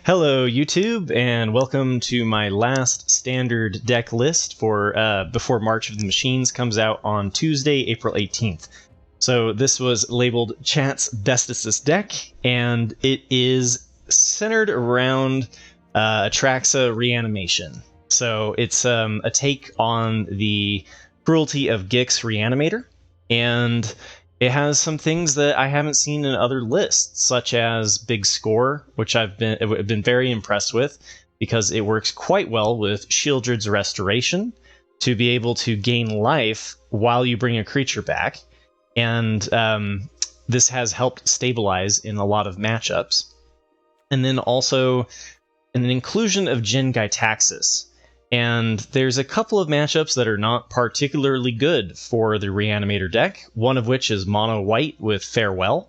Hello YouTube, and welcome to my last standard deck list for before March of the Machines comes out on Tuesday, April 18th. So this was labeled Chat's Bestest deck, and it is centered around Atraxa Reanimation. So it's a take on the Cruelty of Gix Reanimator, and it has some things that I haven't seen in other lists, such as Big Score, which I've been very impressed with, because it works quite well with Shieldred's Restoration to be able to gain life while you bring a creature back, and this has helped stabilize in a lot of matchups. And then also an inclusion of Jin-Gitaxias. And there's a couple of matchups that are not particularly good for the Reanimator deck, one of which is mono-white with Farewell.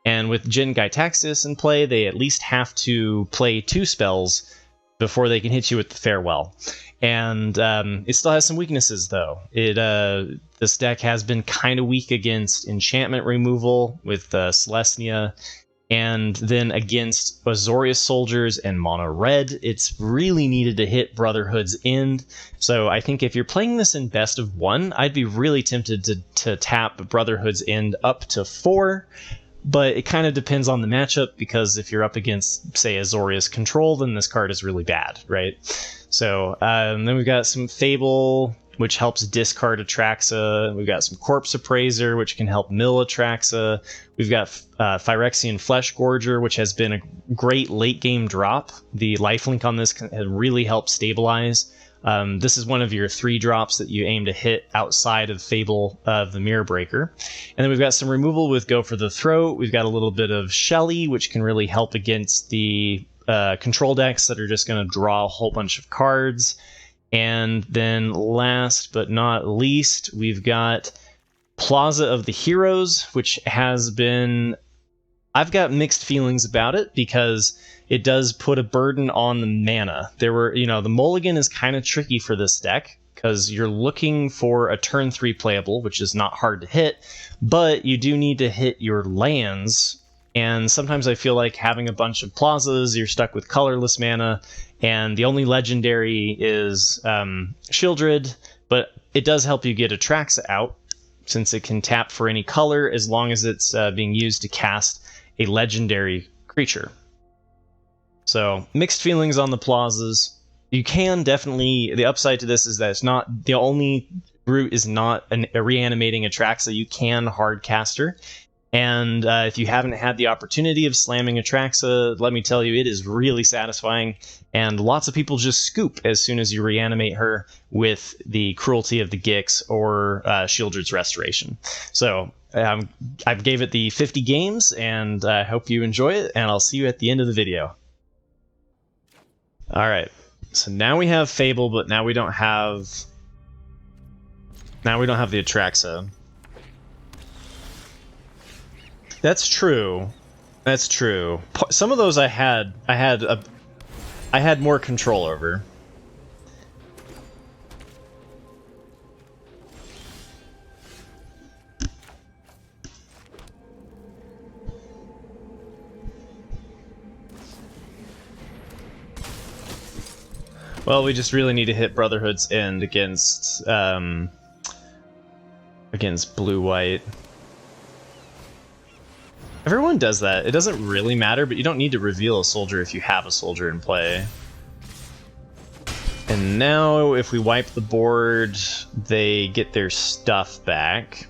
And with Jin-Gitaxias in play, they at least have to play 2 spells before they can hit you with the Farewell. And it still has some weaknesses, though. This deck has been kind of weak against enchantment removal with Selesnya, and then against Azorius Soldiers and Mono-Red, it's really needed to hit Brotherhood's end. So I think if you're playing this in best of 1, I'd be really tempted to tap Brotherhood's end up to 4. But it kind of depends on the matchup, because if you're up against, say, Azorius Control, then this card is really bad, right? So then we've got some Fable, which helps discard Atraxa. We've got some Corpse Appraiser, which can help mill Atraxa. We've got Phyrexian Flesh Gorger, which has been a great late-game drop. The lifelink on this has really helped stabilize. This is one of your 3 drops that you aim to hit outside of Fable of the Mirror Breaker. And then we've got some removal with Go for the Throat. We've got a little bit of Shelly, which can really help against the control decks that are just going to draw a whole bunch of cards. And then last but not least, we've got Plaza of the Heroes, which has been... I've got mixed feelings about it, because it does put a burden on the mana. The mulligan is kind of tricky for this deck, because you're looking for a turn 3 playable, which is not hard to hit, but you do need to hit your lands. And sometimes I feel like having a bunch of plazas, you're stuck with colorless mana, and the only legendary is Shieldred, but it does help you get Atraxa out, since it can tap for any color as long as it's being used to cast a legendary creature. So, mixed feelings on the plazas. You can definitely... The upside to this is that it's not... The only route is not a reanimating Atraxa. You can hardcast her. And if you haven't had the opportunity of slamming Atraxa, let me tell you, it is really satisfying. And lots of people just scoop as soon as you reanimate her with the Cruelty of the Gix or Shieldred's Restoration. So I gave it the 50 games, and I hope you enjoy it, and I'll see you at the end of the video. Alright, so now we have Fable, but now we don't have... Now we don't have the Atraxa. That's true. That's true. Some of those I had more control over. Well, we just really need to hit Brotherhood's end against blue-white. Everyone does that. It doesn't really matter, but you don't need to reveal a soldier if you have a soldier in play. And now, if we wipe the board, they get their stuff back.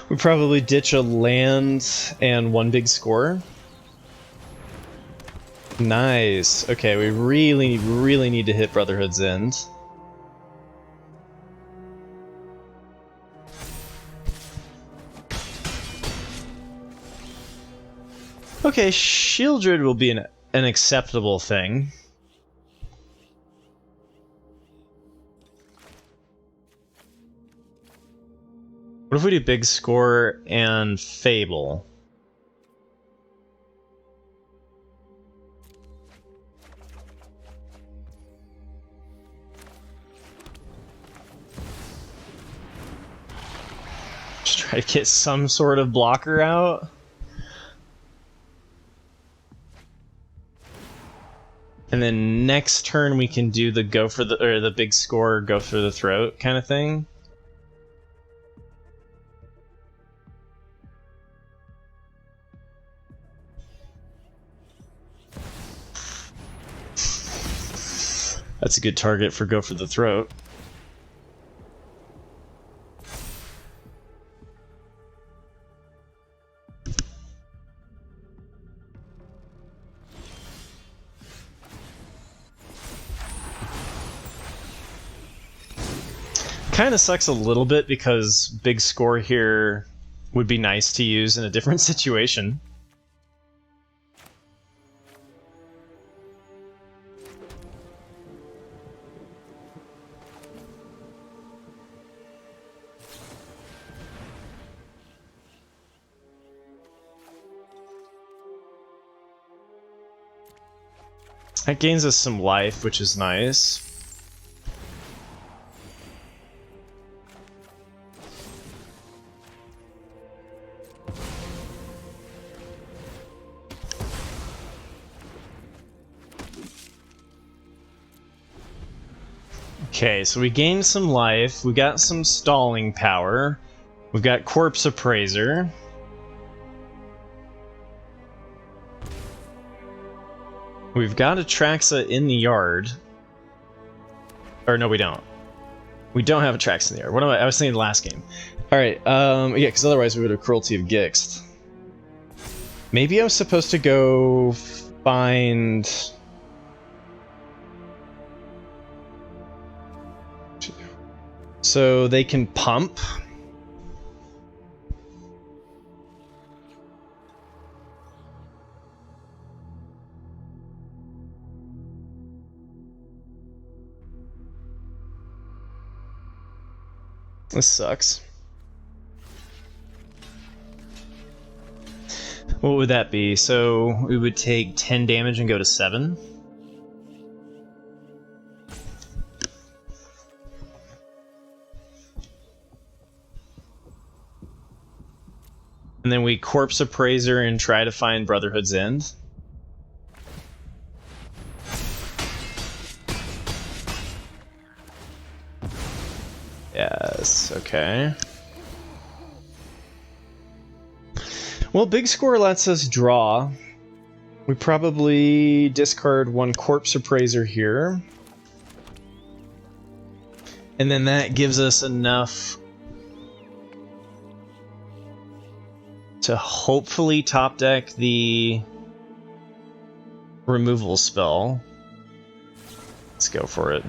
We probably ditch a land and 1 big score. Nice. Okay, we really, really need to hit Brotherhood's end. Okay, Shieldred will be an acceptable thing. What if we do Big Score and Fable? Just try to get some sort of blocker out. And then next turn we can do the go for the, or the big score, go for the throat kind of thing. That's a good target for go for the throat. Kind of sucks a little bit because big score here would be nice to use in a different situation. That gains us some life, which is nice. Okay, so we gained some life, we got some stalling power, we've got Corpse Appraiser. We've got Atraxa in the yard. Or no, we don't. We don't have Atraxa in the yard. What am I was thinking the last game. Alright, yeah, because otherwise we would have Cruelty of Gixed. Maybe I was supposed to go find... So they can pump. This sucks. What would that be? So we would take 10 damage and go to 7. And then we Corpse Appraiser and try to find Brotherhood's End. Yes, okay. Well, big score lets us draw. We probably discard one Corpse Appraiser here. And then that gives us enough to hopefully top deck the removal spell. Let's go for it.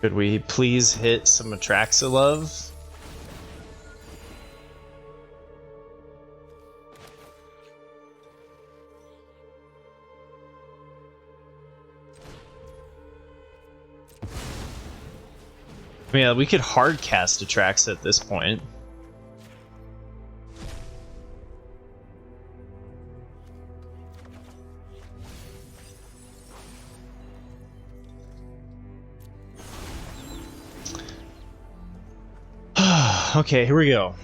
Could we please hit some Atraxa love? Yeah, we could hard cast Atraxa at this point. Okay, here we go.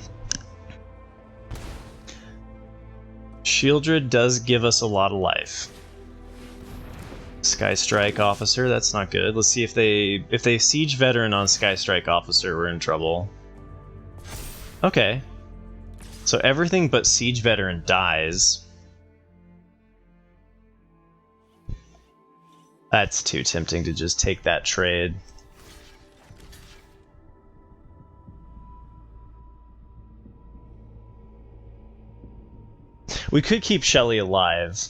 Shieldred does give us a lot of life. Sky Strike Officer, that's not good. Let's see if they Siege Veteran on Sky Strike Officer, we're in trouble. Okay. So everything but Siege Veteran dies. That's too tempting to just take that trade. We could keep Shelly alive.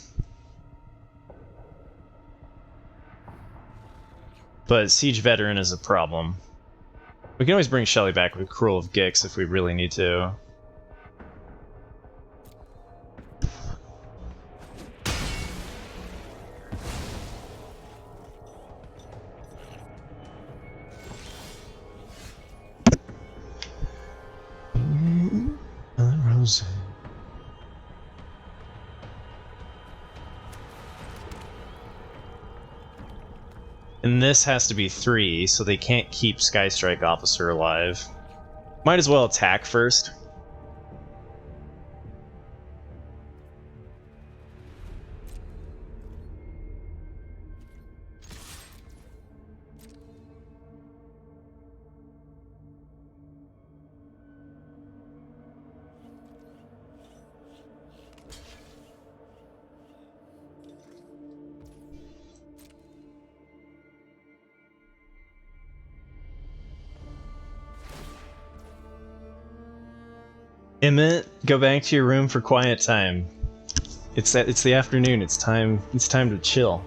But Siege Veteran is a problem. We can always bring Shelly back with Cruel of Gix if we really need to. Rose. And this has to be 3, so they can't keep Skystrike Officer alive. Might as well attack first. Emmett, go back to your room for quiet time. It's the afternoon. It's time to chill.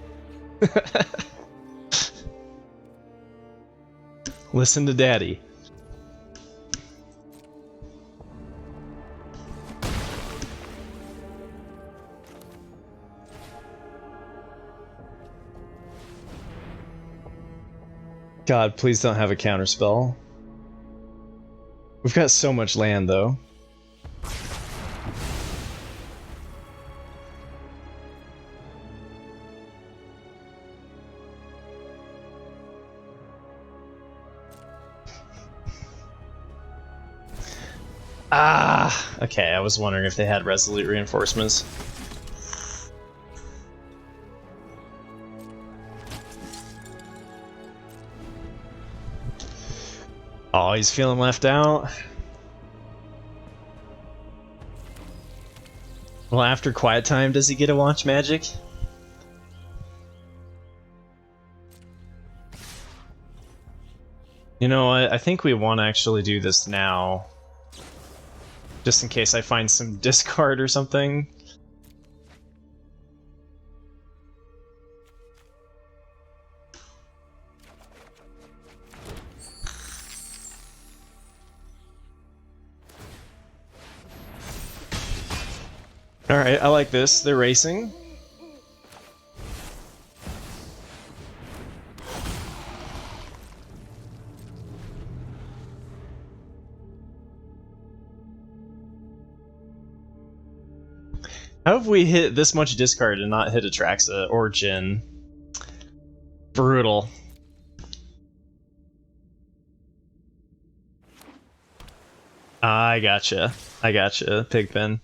Listen to Daddy. God, please don't have a counterspell. We've got so much land though. Ah, okay, I was wondering if they had resolute reinforcements. Oh, he's feeling left out. Well, after quiet time, does he get to watch Magic? You know what, I think we want to actually do this now. Just in case I find some discard or something. Alright, I like this. They're racing. How have we hit this much discard and not hit Atraxa or Jin? Brutal. I gotcha. I gotcha, Pigpen.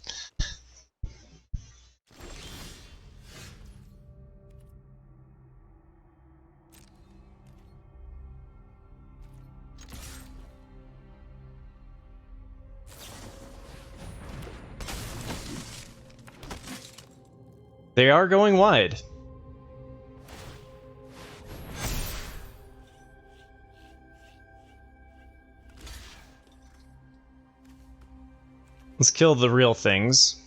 They are going wide. Let's kill the real things.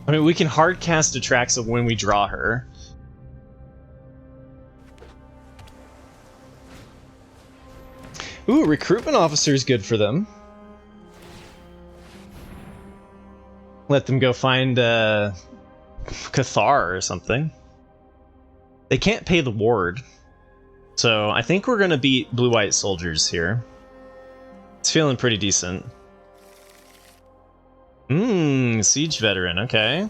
I mean, we can hard cast Atraxa when we draw her. Ooh, recruitment officer is good for them. Let them go find Cathar or something. They can't pay the ward. So I think we're going to beat blue-white soldiers here. It's feeling pretty decent. Siege veteran, okay.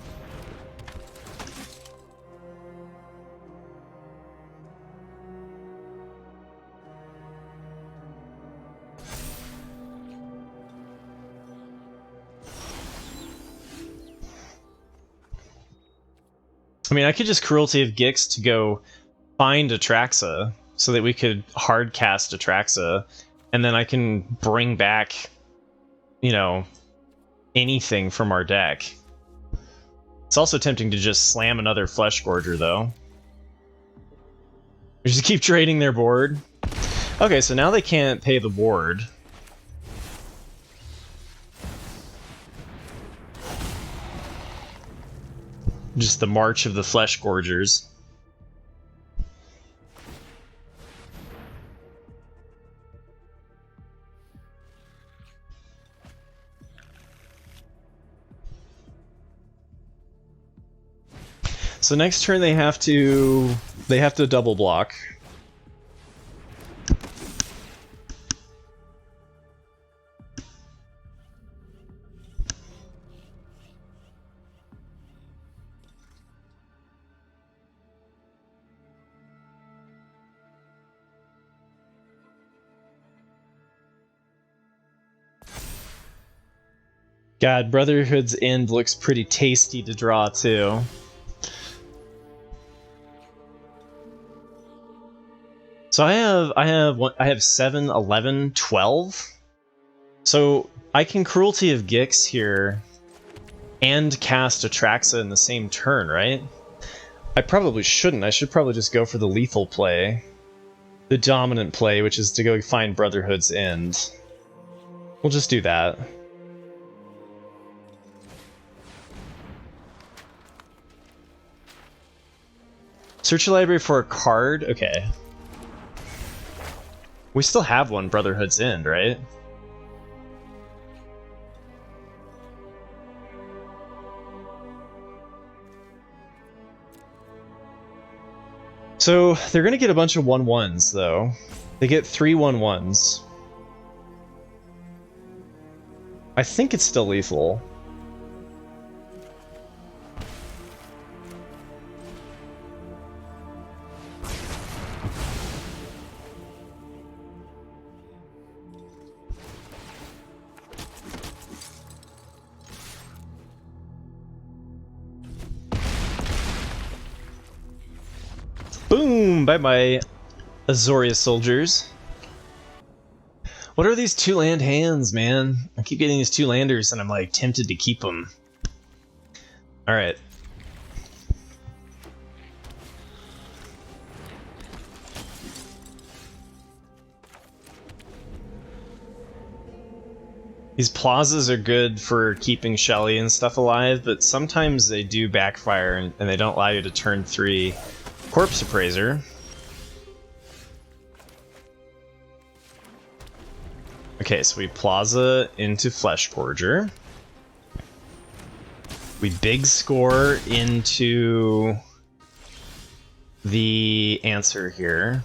I mean, I could just Cruelty of Gix to go find Atraxa so that we could hard cast Atraxa, and then I can bring back, you know, anything from our deck. It's also tempting to just slam another Flesh Gorger, though. We just keep trading their board. Okay, so now they can't pay the ward. Just the march of the Flesh Gorgers. So next turn they have to double block. God, Brotherhood's End looks pretty tasty to draw too. So I have 7, 11, 12. So I can Cruelty of Gix here and cast Atraxa in the same turn, right? I probably shouldn't. I should probably just go for the lethal play. The dominant play, which is to go find Brotherhood's End. We'll just do that. Search your library for a card? Okay. We still have one, Brotherhood's End, right? So, they're gonna get a bunch of 1/1s, though. They get 3 1/1s. I think it's still lethal. Boom! Bye-bye, Azorius Soldiers. What are these 2-land hands, man? I keep getting these 2-landers and I'm like tempted to keep them. Alright. These plazas are good for keeping Shelly and stuff alive, but sometimes they do backfire and they don't allow you to turn 3. Corpse Appraiser. Okay, so we plaza into Flesh Gorger. We big score into the answer here.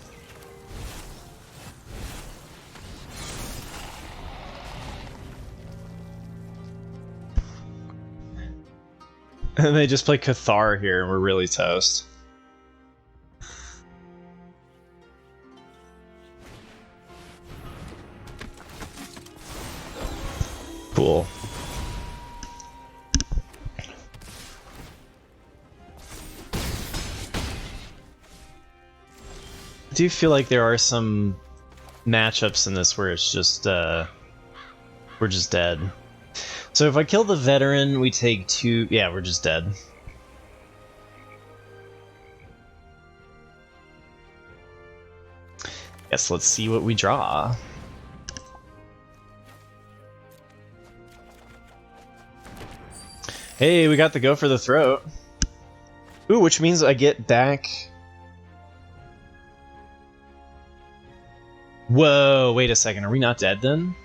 And they just play Cathar here and we're really toast. Cool. I do feel like there are some matchups in this where it's just, we're just dead. So if I kill the veteran, we take 2... Yeah, we're just dead. Yes, let's see what we draw. Hey, we got the go for the throat. Ooh, which means I get back... Whoa, wait a second. Are we not dead then?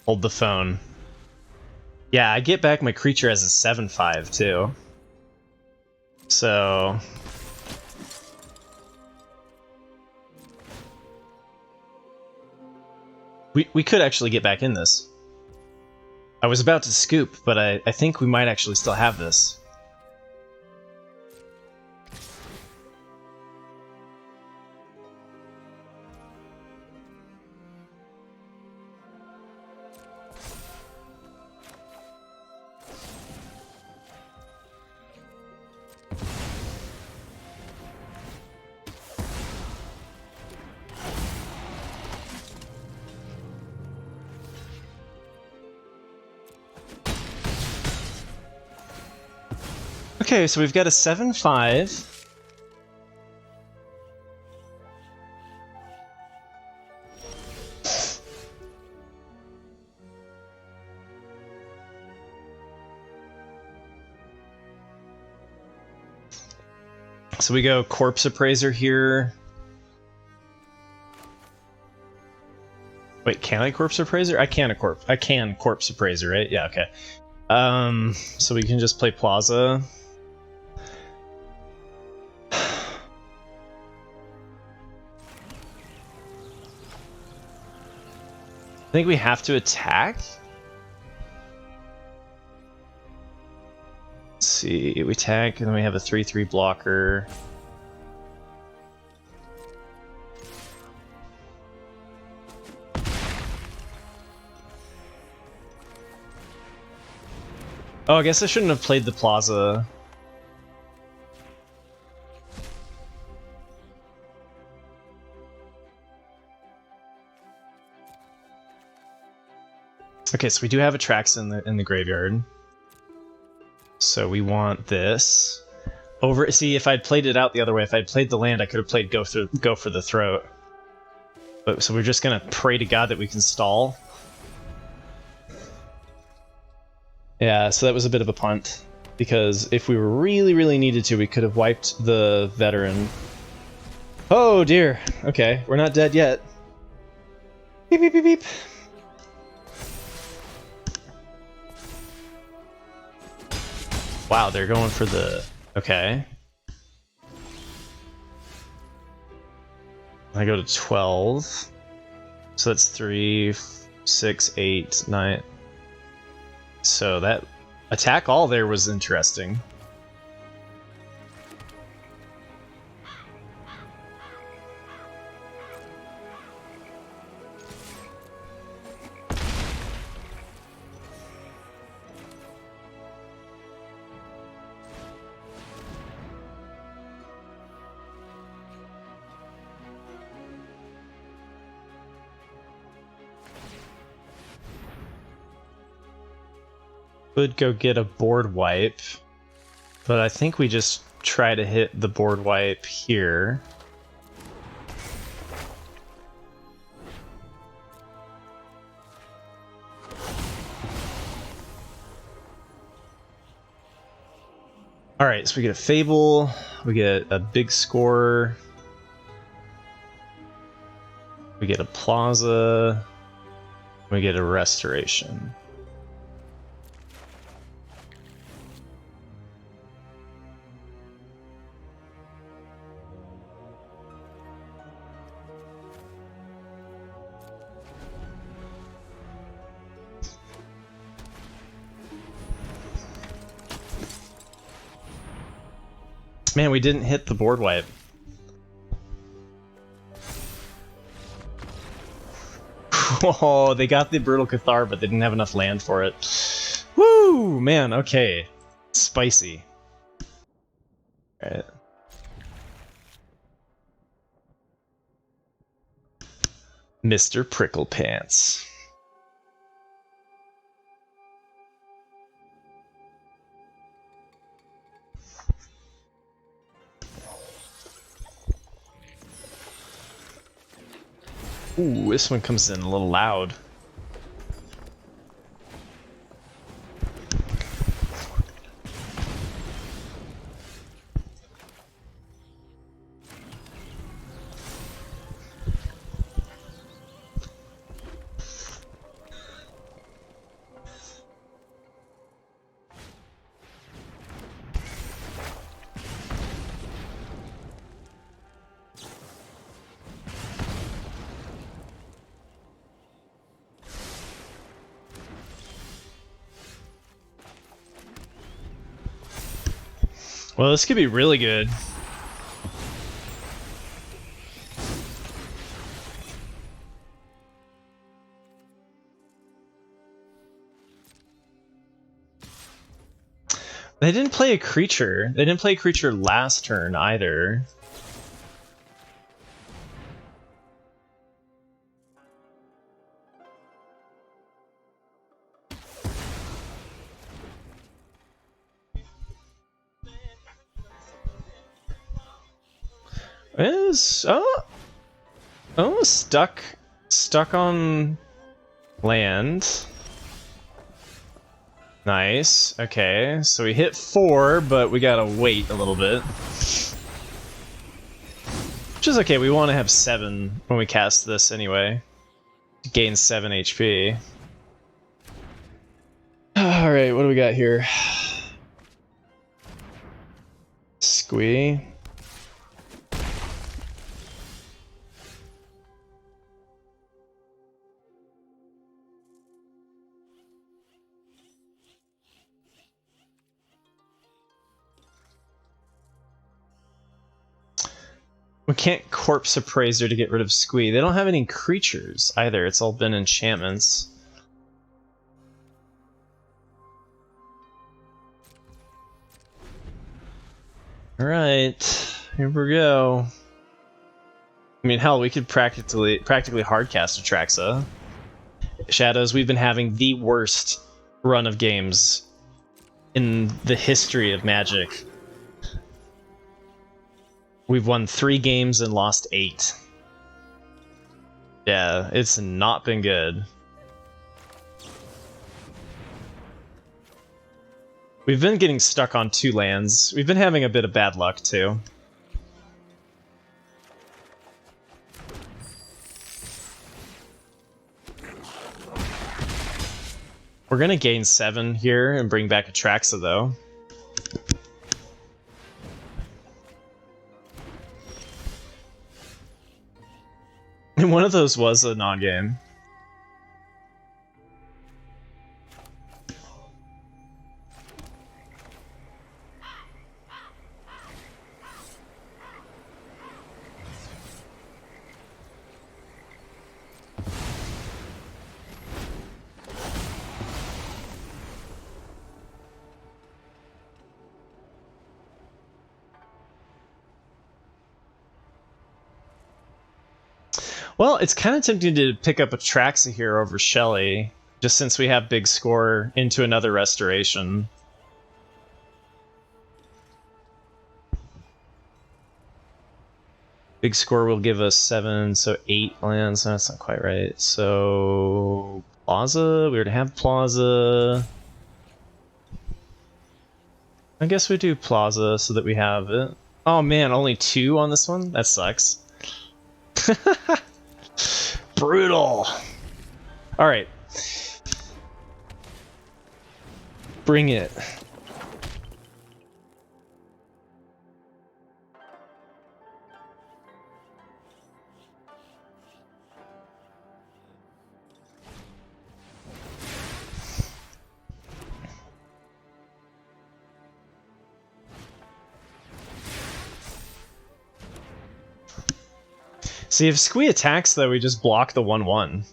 Hold the phone. Yeah, I get back my creature as a 7/5 too. So... We could actually get back in this. I was about to scoop, but I think we might actually still have this. Okay, so we've got a 7/5. So we go Corpse Appraiser here. Wait, can I Corpse Appraiser? I can Corpse Appraiser, right? Yeah, okay. So we can just play Plaza. I think we have to attack. Let's see, we attack, and then we have a 3/3 blocker. Oh, I guess I shouldn't have played the Plaza. Okay, so we do have Atraxa in the graveyard. So we want this. Over. See, if I'd played it out the other way, if I'd played the land, I could have played go for the throat. But so we're just gonna pray to God that we can stall. Yeah, so that was a bit of a punt, because if we really needed to, we could have wiped the veteran. Oh dear. Okay, we're not dead yet. Beep beep beep beep. Wow, they're going for the... Okay. I go to 12. So that's 3, 6, 8, 9. So that attack all there was interesting. Could go get a board wipe, but I think we just try to hit the board wipe here. Alright, so we get a Fable, we get a big score, we get a Plaza, we get a Restoration. Man, we didn't hit the board wipe. Oh, they got the Brutal Cathar, but they didn't have enough land for it. Woo! Man, okay. Spicy. Alright. Mr. Prickle Pants. Ooh, this one comes in a little loud. Well, this could be really good. They didn't play a creature. They didn't play a creature last turn either. Is stuck on land. Nice. Okay, so we hit 4, but we gotta wait a little bit. Which is okay, we want to have 7 when we cast this anyway. Gain 7 HP. Alright, what do we got here? Squee. We can't Corpse Appraiser to get rid of Squee. They don't have any creatures either. It's all been enchantments. Alright, here we go. I mean, hell, we could practically hardcast Atraxa. Shadows, we've been having the worst run of games in the history of Magic. We've won 3 games and lost 8. Yeah, it's not been good. We've been getting stuck on 2 lands. We've been having a bit of bad luck, too. We're gonna gain 7 here and bring back Atraxa, though. And one of those was a non-game. Well, it's kind of tempting to pick up Atraxa here over Shelly, just since we have big score into another restoration. Big score will give us 7, so 8 lands. No, that's not quite right. So Plaza, we already have Plaza. I guess we do Plaza so that we have it. Oh man, only 2 on this one? That sucks. Brutal. All right. Bring it. See, if Squee attacks, though, we just block the 1/1.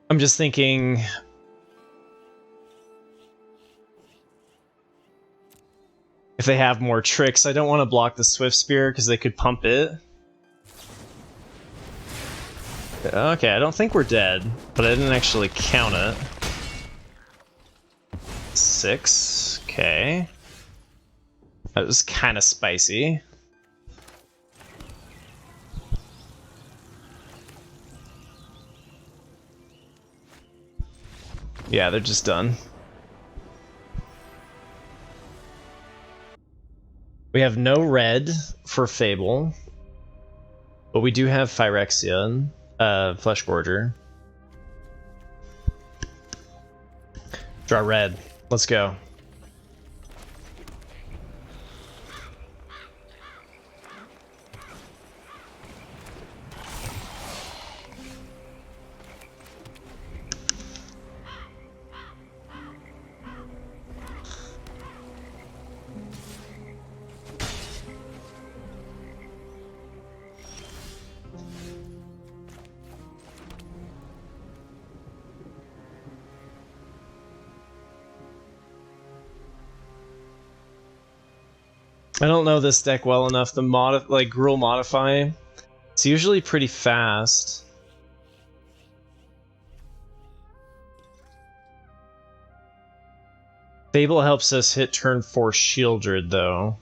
I'm just thinking... if they have more tricks, I don't want to block the Swift Spear because they could pump it. Okay, I don't think we're dead, but I didn't actually count it. 6, okay. That was kind of spicy. Yeah, they're just done. We have no red for Fable, but we do have Phyrexia, Flesh Gorger. Draw red. Let's go. I don't know this deck well enough. The Gruul Modify, it's usually pretty fast. Fable helps us hit turn 4 Shieldred, though.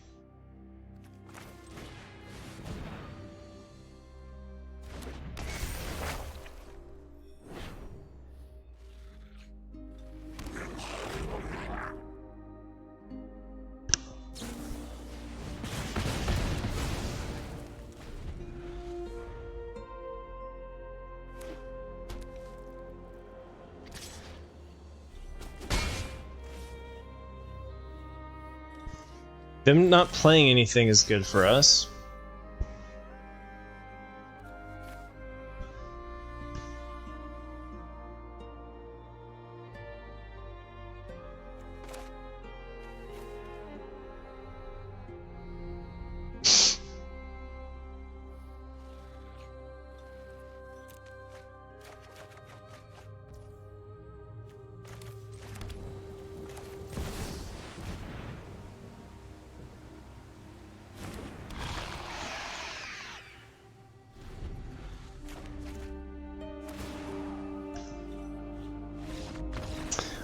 Them not playing anything is good for us.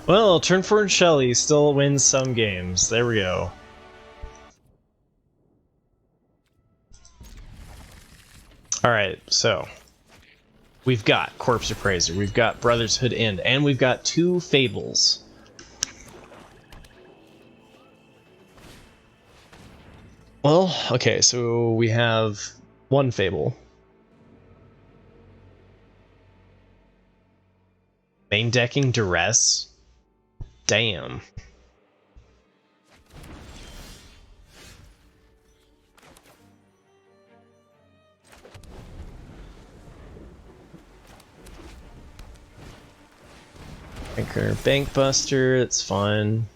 Well, turn 4 Shelly still wins some games. There we go. Alright, so we've got Corpse Appraiser, we've got Brotherhood End, and we've got 2 Fables. Well, okay, so we have 1 Fable. Main decking Duress? Damn. Anchor Bankbuster, it's fun.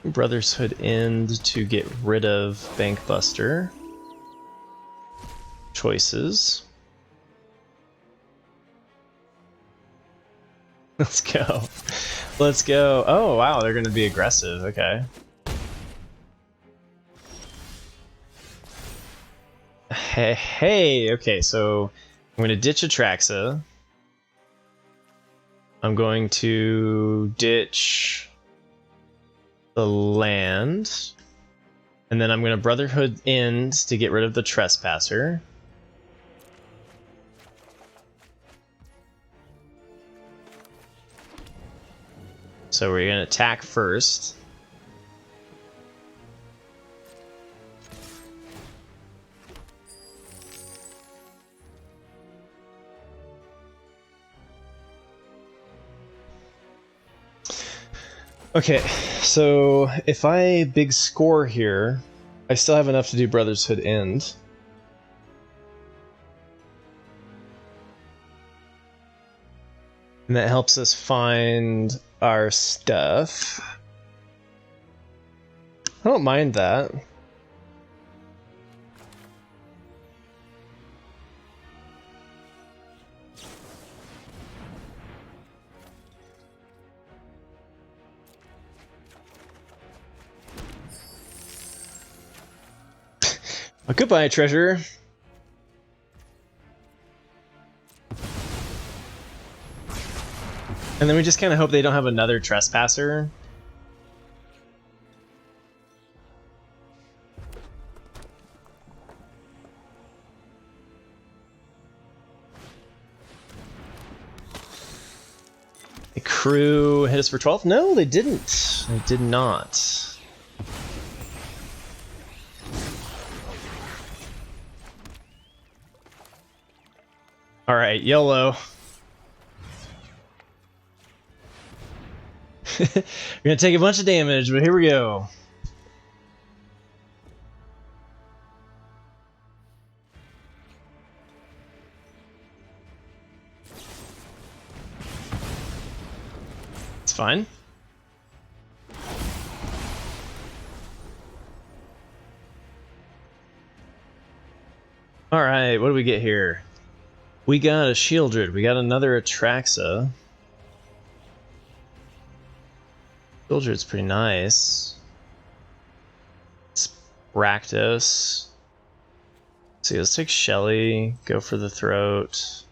Brotherhood End to get rid of Bankbuster. Choices. Let's go. Let's go. Oh, wow, they're going to be aggressive. Okay. Hey, okay, so I'm going to ditch Atraxa. I'm going to ditch the land. And then I'm going to Brotherhood End to get rid of the Trespasser. So we're going to attack first. Okay, so if I big score here, I still have enough to do Brotherhood End. And that helps us find our stuff. I don't mind that. Well, goodbye, treasure. And then we just kind of hope they don't have another Trespasser. The crew hit us for 12? No, they didn't. They did not. Alright, YOLO. We're gonna take a bunch of damage, but here we go. It's fine. Alright, what do we get here? We got a Shieldred, we got another Atraxa. Shieldred's pretty nice. It's Rakdos. Let's see, let's take Shelly, go for the throat.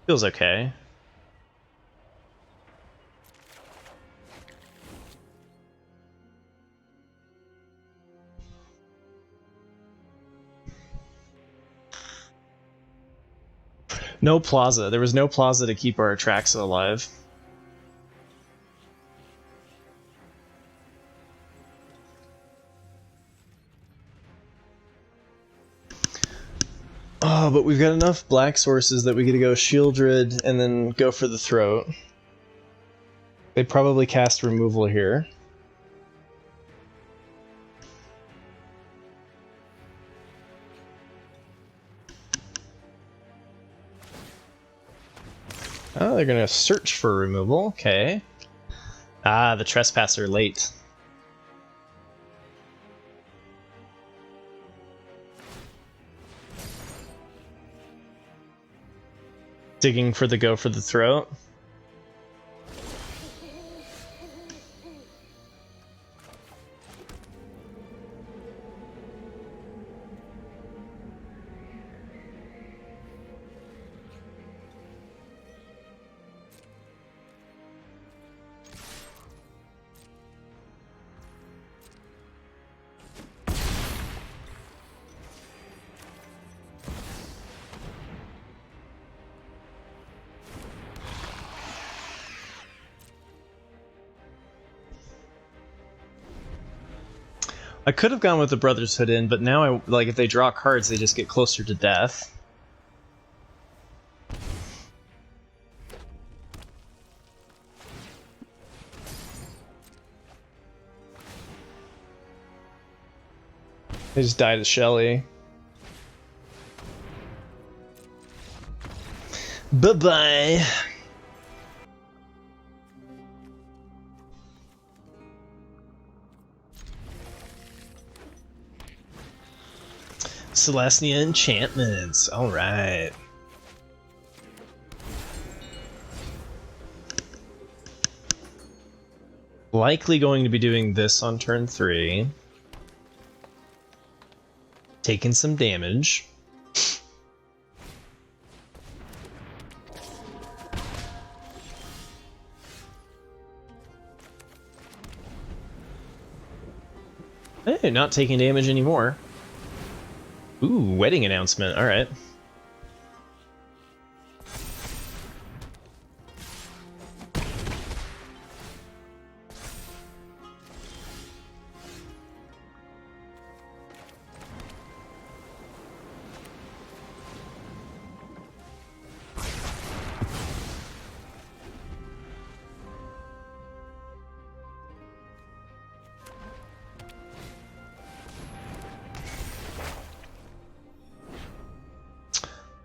Feels okay. No Plaza. There was no Plaza to keep our Atraxa alive. Oh, but we've got enough black sources that we get to go Shieldred and then go for the throat. They probably cast removal here. Oh, they're gonna search for removal. Okay. Ah, the Trespasser late. Digging for the go for the throat. I could have gone with the Brotherhood in, but now if they draw cards, they just get closer to death. They just die to Shelly. Bye-bye. Selesnya Enchantments. All right. Likely going to be doing this on turn 3. Taking some damage. Hey, not taking damage anymore. Ooh, wedding announcement. All right.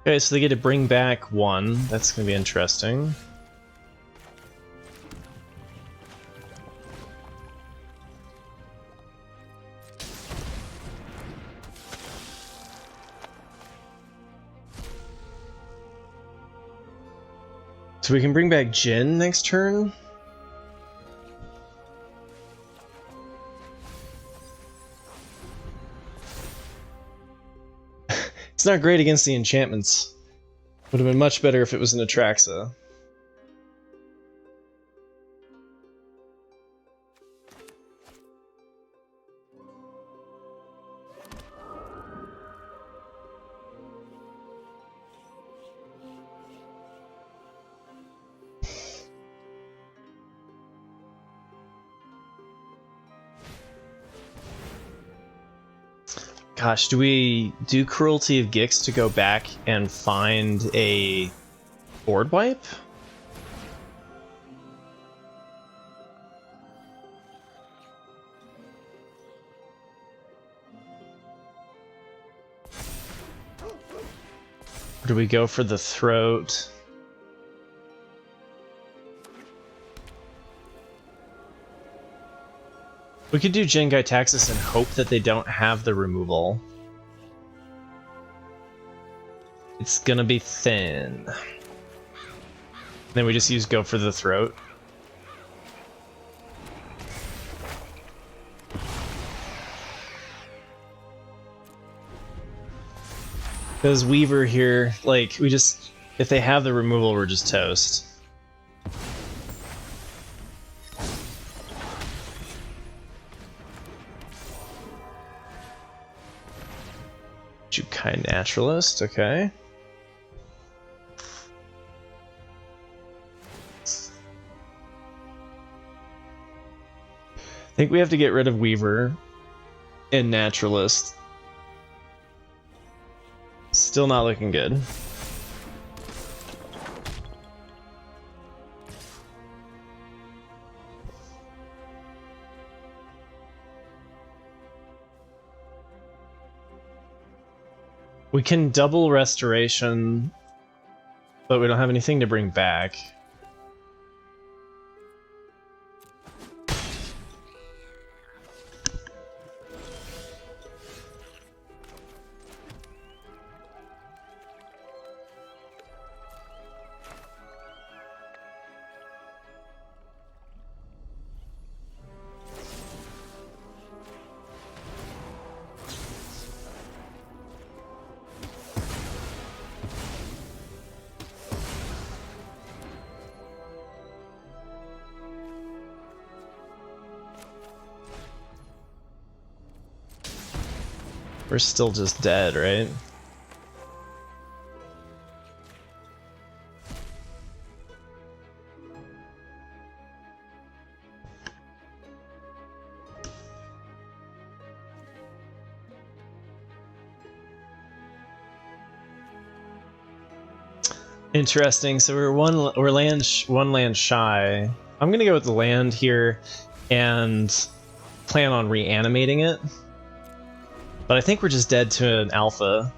Okay, so they get to bring back 1. That's going to be interesting. So we can bring back Jin next turn? It's not great against the enchantments. Would have been much better if it was an Atraxa. Gosh, do we do Cruelty of Gix to go back and find a board wipe? Or do we go for the throat? We could do Jin-Gitaxias and hope that they don't have the removal. It's gonna be thin. Then we just use go for the throat. Because Weaver here, like, we just... If they have the removal, we're just toast. Jukai Naturalist, okay. I think we have to get rid of Weaver and Naturalist. Still not looking good. We can double restoration, but we don't have anything to bring back. We're still just dead, right? Interesting. So we're one land shy. I'm gonna go with the land here and plan on reanimating it. But I think we're just dead to an alpha.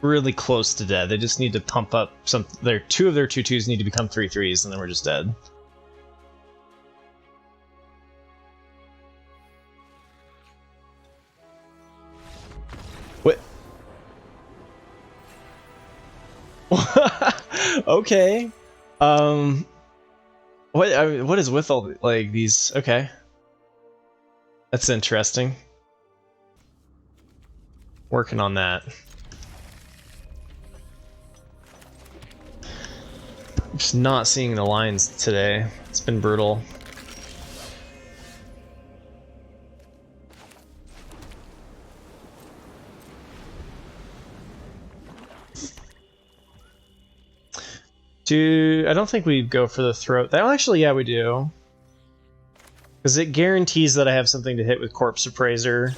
Really close to dead. They just need to pump up some. Two of their 2/2s need to become 3/3s, and then we're just dead. What? Okay. What is with all like these? Okay. That's interesting. Working on that. I'm just not seeing the lines today. It's been brutal. I don't think we go for the throat. Actually, yeah, we do. Because it guarantees that I have something to hit with Corpse Appraiser.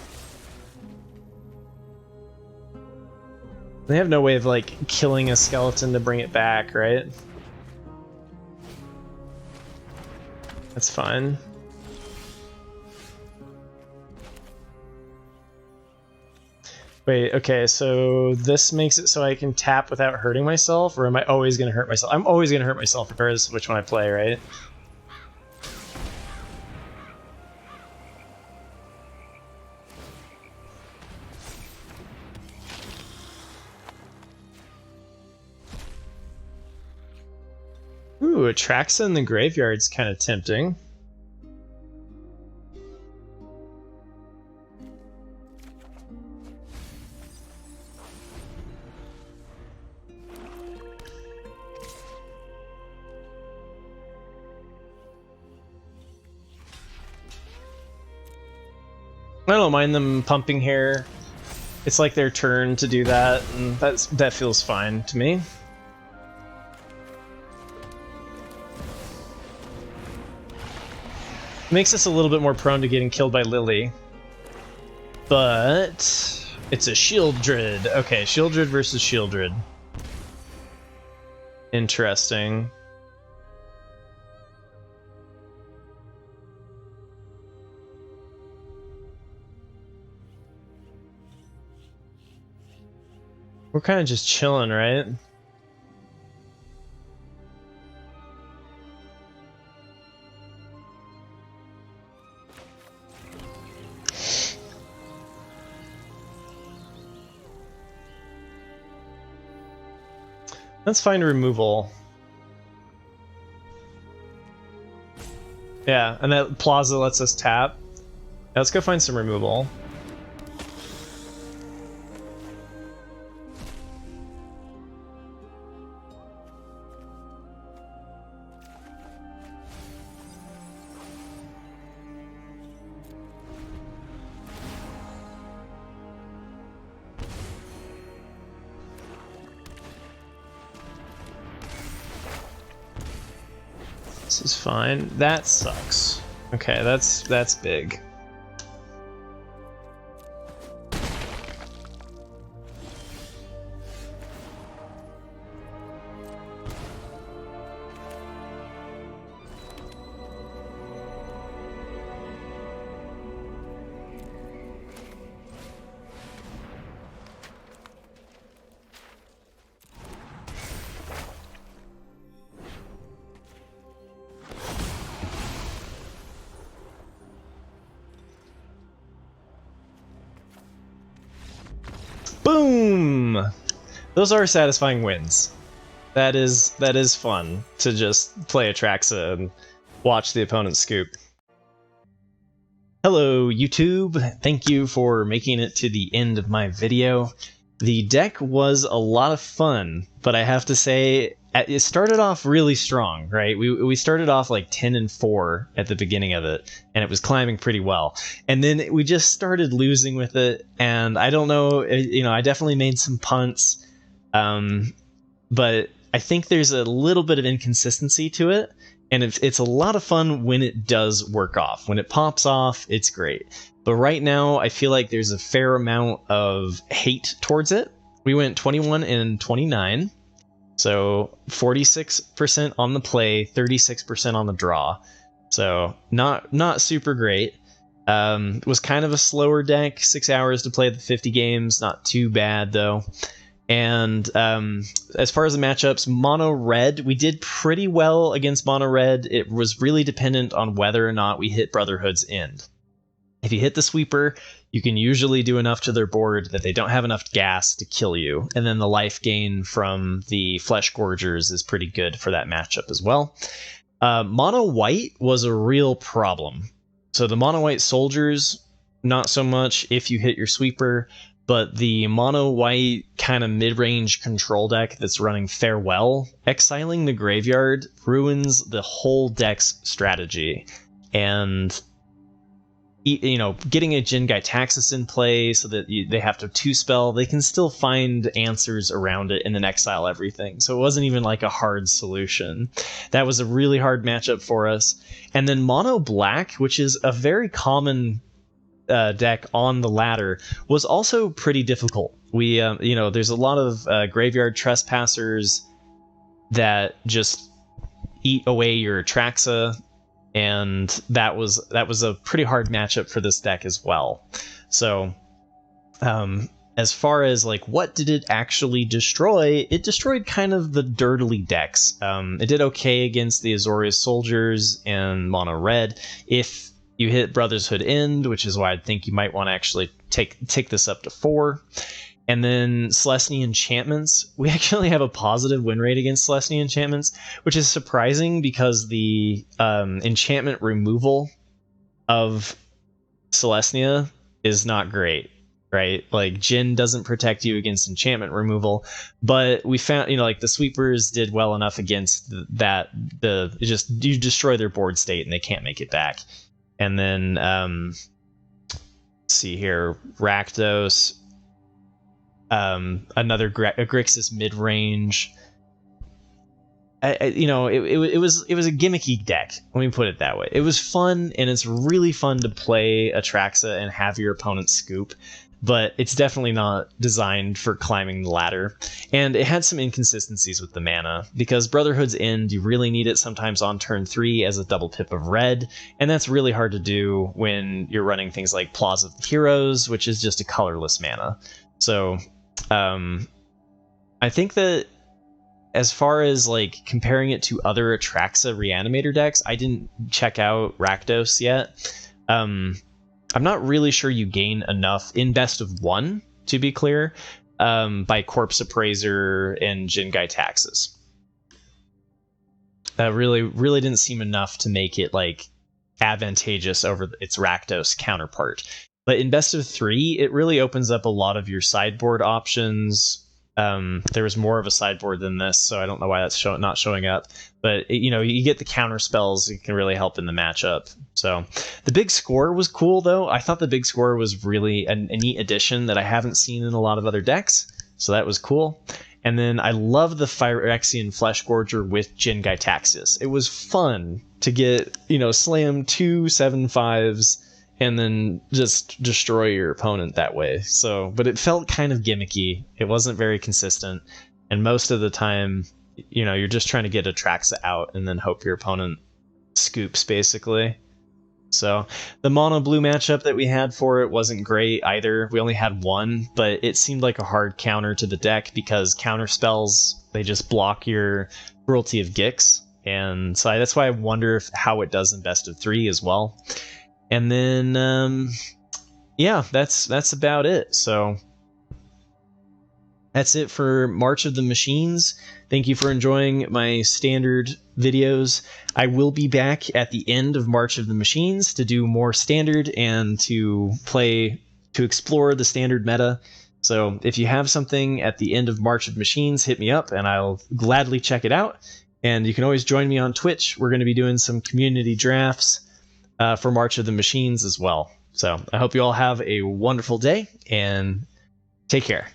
They have no way of, like, killing a skeleton to bring it back, right? That's fine. Wait, okay, so this makes it so I can tap without hurting myself, or am I always going to hurt myself? I'm always going to hurt myself regardless of which one I play, right? Ooh, Atraxa in the graveyard's kind of tempting. I don't mind them pumping here. It's like their turn to do that, and that feels fine to me. Makes us a little bit more prone to getting killed by Lily. But it's a Shieldred. Okay, Shieldred versus Shieldred. Interesting. We're kind of just chilling, right? Let's find removal. Yeah, and that Plaza lets us tap. Yeah, let's go find some removal. This is fine. That sucks. Okay, that's big. Boom! Those are satisfying wins. That is fun to just play Atraxa and watch the opponent scoop. Hello YouTube, thank you for making it to the end of my video. The deck was a lot of fun, but I have to say, it started off really strong, right? We started off like 10-4 at the beginning of it, and it was climbing pretty well. And then we just started losing with it, and I don't know, you know, I definitely made some punts, but I think there's a little bit of inconsistency to it, and it's a lot of fun when it does work off. When it pops off, it's great. But right now, I feel like there's a fair amount of hate towards it. We went 21-29. So 46% on the play, 36% on the draw. So not super great. It was kind of a slower deck, 6 hours to play the 50 games, not too bad though. And as far as the matchups, Mono-Red, we did pretty well against Mono-Red. It was really dependent on whether or not we hit Brotherhood's End. If you hit the sweeper, you can usually do enough to their board that they don't have enough gas to kill you. And then the life gain from the Flesh Gorgers is pretty good for that matchup as well. Mono-White was a real problem. So the Mono-White Soldiers, not so much if you hit your sweeper, but the Mono-White kind of mid-range control deck that's running Farewell, exiling the graveyard ruins the whole deck's strategy. And getting a Jin-Gitaxias in play so that they have to 2-spell, they can still find answers around it and then exile everything. So it wasn't even like a hard solution. That was a really hard matchup for us. And then Mono-Black, which is a very common deck on the ladder, was also pretty difficult. We, there's a lot of Graveyard Trespassers that just eat away your Atraxa, and that was a pretty hard matchup for this deck as well. So as far as like what did it actually destroy, it destroyed kind of the dirtily decks. It did okay against the Azorius Soldiers and Mono-Red. If you hit Brotherhood End, which is why I think you might want to actually take this up to 4. And then Selesnya Enchantments. We actually have a positive win rate against Selesnya Enchantments, which is surprising because the enchantment removal of Selesnya is not great, right? Like Jin doesn't protect you against enchantment removal, but we found, like the sweepers did well enough against that. You destroy their board state and they can't make it back. And then let's see here, Rakdos. Another Grixis mid-range. It was a gimmicky deck. Let me put it that way. It was fun, and it's really fun to play Atraxa and have your opponent scoop, but it's definitely not designed for climbing the ladder. And it had some inconsistencies with the mana, because Brotherhood's End, you really need it sometimes on turn 3 as a double pip of red, and that's really hard to do when you're running things like Plaza of the Heroes, which is just a colorless mana. So I think that as far as like comparing it to other Atraxa Reanimator decks, I didn't check out Rakdos yet. I'm not really sure you gain enough in best of 1, to be clear, by Corpse Appraiser and Jin-Gitaxias. That really didn't seem enough to make it like advantageous over its Rakdos counterpart. But in best of 3, it really opens up a lot of your sideboard options. There was more of a sideboard than this, so I don't know why that's not showing up. But you get the counter spells that can really help in the matchup. So the big score was cool, though. I thought the big score was really a neat addition that I haven't seen in a lot of other decks. So that was cool. And then I love the Phyrexian Flesh Gorger with Jin-Gitaxias. It was fun to get slam 2 7/5s. And then just destroy your opponent that way. So, but it felt kind of gimmicky. It wasn't very consistent. And most of the time, you're just trying to get Atraxa out and then hope your opponent scoops, basically. So, the mono-blue matchup that we had for it wasn't great either. We only had 1, but it seemed like a hard counter to the deck because counter spells, they just block your Cruelty of Gix. And so that's why I wonder how it does in best of 3 as well. And then, yeah, that's about it. So that's it for March of the Machines. Thank you for enjoying my standard videos. I will be back at the end of March of the Machines to do more standard and to explore the standard meta. So if you have something at the end of March of Machines, hit me up and I'll gladly check it out. And you can always join me on Twitch. We're going to be doing some community drafts for March of the Machines as well. So I hope you all have a wonderful day and take care.